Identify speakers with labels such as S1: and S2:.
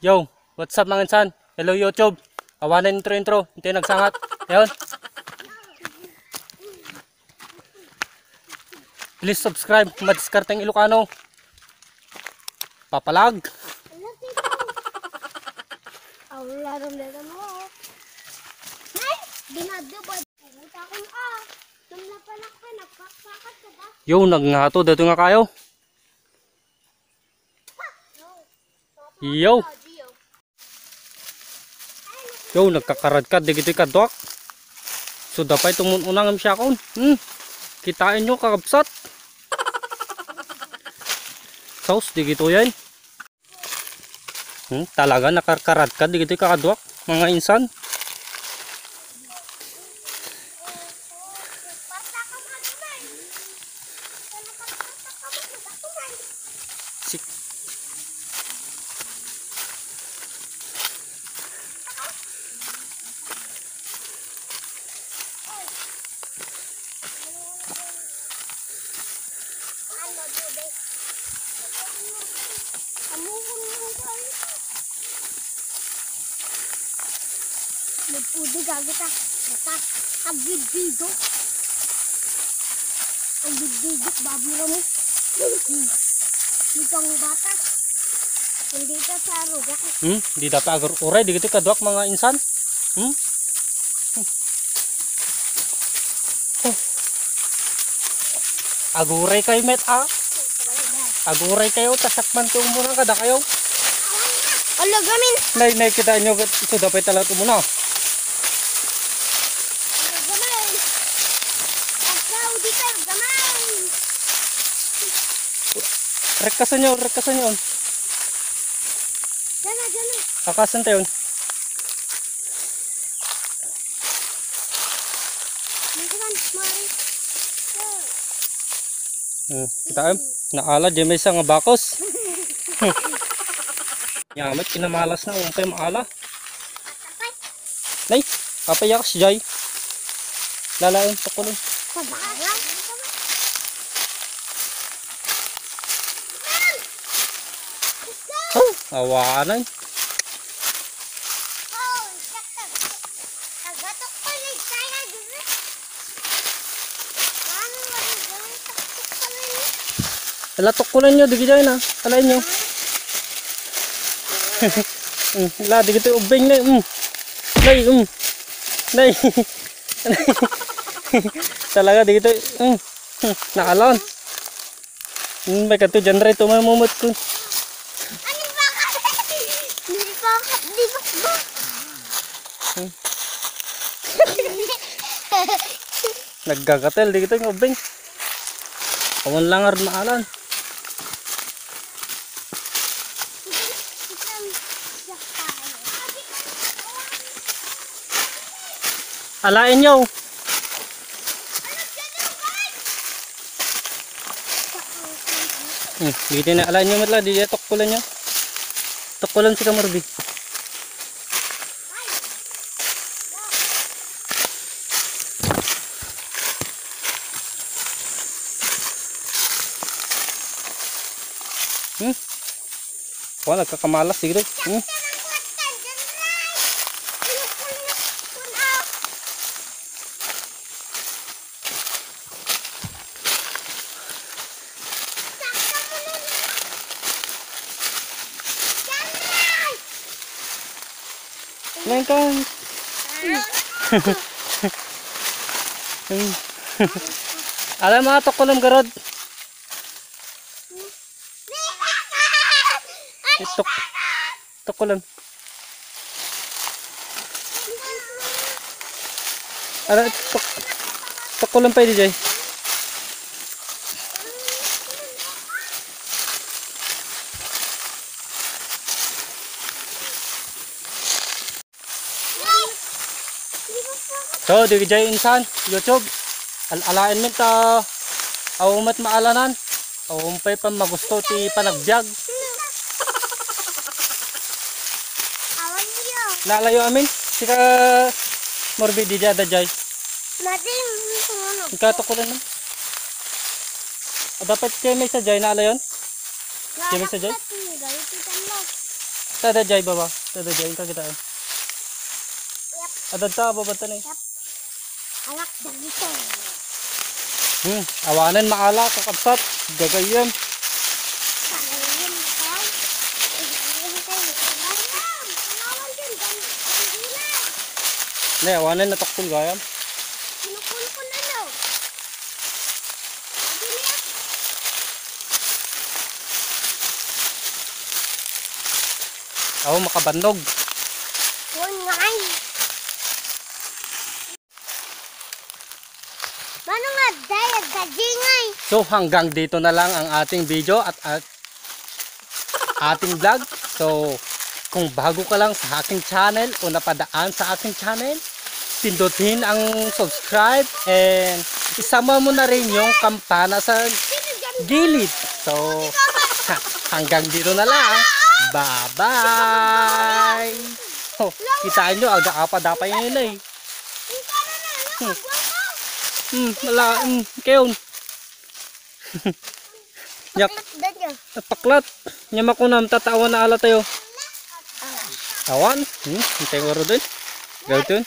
S1: Yo, what's up mga insan? Hello YouTube. Kawanan intro. Hindi nagsangat. Ayun. Please subscribe. Madiskarteng Ilocano. Papalag. Yo, nagngato. Dito nga kayo. Yo. Yo, nagkakarad-kad. Di gito'y kadwak. So, dapat itong unang siya kon. Kitain nyo kakabsat. Saus, di gito yan. Talaga nakakarad-kad. Di gito'y kakadwak. Mga insan.
S2: Udah gagit ah, bata, agid-bigo. Agid-bigo, babi mo. Dito ang bata. Hindi ka sa aruga.
S1: Di dapat agar uray. Di gito'y kadwak mga insan. Aguray kayo met Aguray kayo. Tasakman ko muna kada kayo.
S2: Ala gamin.
S1: Nay kita nyo. Ito dapat talaga ito muna.
S2: Gamay. Asaw di ka gamay.
S1: Rekasan nyo.
S2: Jana.
S1: Akasan tayo.
S2: Mungkin mari.
S1: Kita naala di may isang bakos. Yamat kinamalas na umpay maala. Nay, papayak si Jay. Lalaon pakulong.
S2: Pabalang.
S1: Awanan. Latok ko lang nyo, di Jay na. Alain nyo. Lah, di gitu ubeng na. Nay. Talaga di gitu. Naalon. May kanto dyan rin tumamumot ko.
S2: Ano bakit? Hindi bakit? Di ba?
S1: Naggagatel di gitu yung ubeng. Kawan langar naalan. Alain nyo. Dito na alain nyo matla. Di tukkulan nyo. Tukkulan si Kamorbi. Wala kakamalas dito. Ngayon ka. Alam mga tukulam garod. Tukulam. Alam tukulam pa DJ. So, di Jay insan, YouTube. Alain min ta awumat maalanan. Awumpay pa magusto ti panagbiag.
S2: Awan niyo.
S1: Nalayo amin. Sika Morbi di jada Jay.
S2: Natin ano?
S1: Ikatukulan na. Dapat kayo may sa Jay nalayon. Kaya sa Jay? Tada jay baba. Tada jay ka kita. Adad ta baba ta ni.
S2: Alak dagito.
S1: Awanan maala kakabsat. Gagayam.
S2: Pagayin ka. Pagayin ka. Panawan din.
S1: Ne, awanan na takpul gayam.
S2: Kinukul-kul ano? Dili.
S1: Aw makabandog.
S2: Huwag ngay. Mano nga dayag gajingay?
S1: So hanggang dito na lang ang ating video at ating vlog. So kung bago ka lang sa aking channel o napadaan sa aking channel, pindutin ang subscribe and isama mo na rin yung kampana sa gilid. So hanggang dito na lang. Bye-bye! Oh, kitain nyo, aga-apa-dapay yun eh. Keon. Yak, paklat. Nyama ko nam, tatawan na ala tayo. Tawan? Hintay ko rin. Gawin.